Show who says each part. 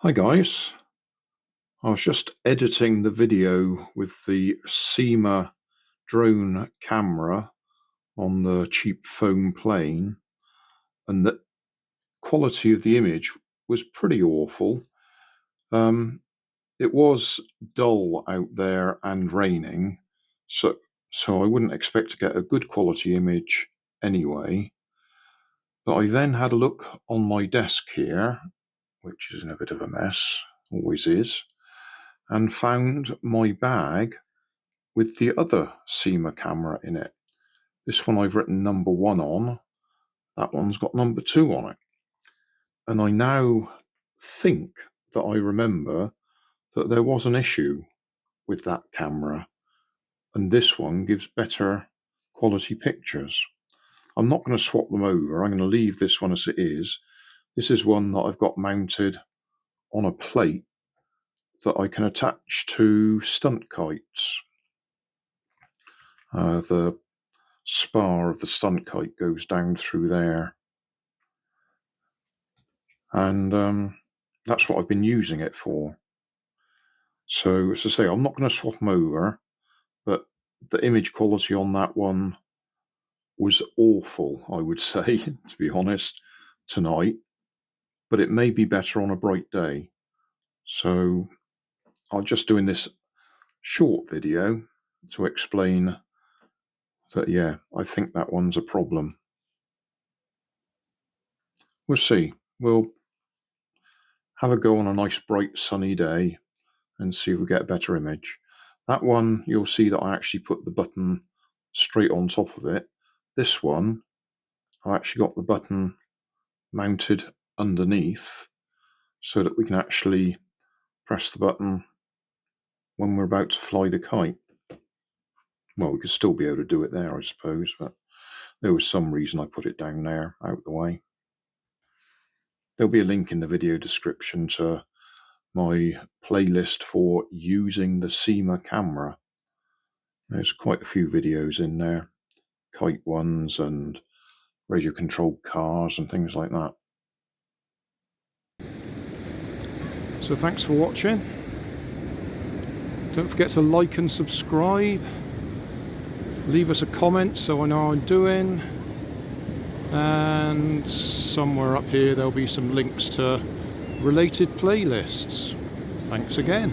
Speaker 1: Hi guys, I was just editing the video with the SYMA drone camera on the cheap foam plane, and the quality of the image was pretty awful. It was dull out there and raining, so I wouldn't expect to get a good quality image anyway. But I then had a look on my desk here, which is in a bit of a mess, always is, and found my bag with the other SYMA camera in it. This one I've written number 1 on, that one's got number 2 on it. And I now think that I remember that there was an issue with that camera, and this one gives better quality pictures. I'm not going to swap them over, I'm going to leave this one as it is. This is one that I've got mounted on a plate that I can attach to stunt kites. The spar of the stunt kite goes down through there, and that's what I've been using it for. So as I say, I'm not going to swap them over, but the image quality on that one was awful, I would say, to be honest, tonight, but it may be better on a bright day. So I'm just doing this short video to explain that, yeah, I think that one's a problem. We'll see. We'll have a go on a nice bright sunny day and see if we get a better image. That one, you'll see that I actually put the button straight on top of it. This one, I actually got the button mounted underneath so that we can actually press the button when we're about to fly the kite. Well, we could still be able to do it there, I suppose, but there was some reason I put it down there, out the way. There'll be a link in the video description to my playlist for using the SYMA camera. There's quite a few videos in there, kite ones and radio controlled cars and things like that. So thanks for watching. Don't forget to like and subscribe. Leave us a comment so I know how I'm doing. And somewhere up here there'll be some links to related playlists. Thanks again.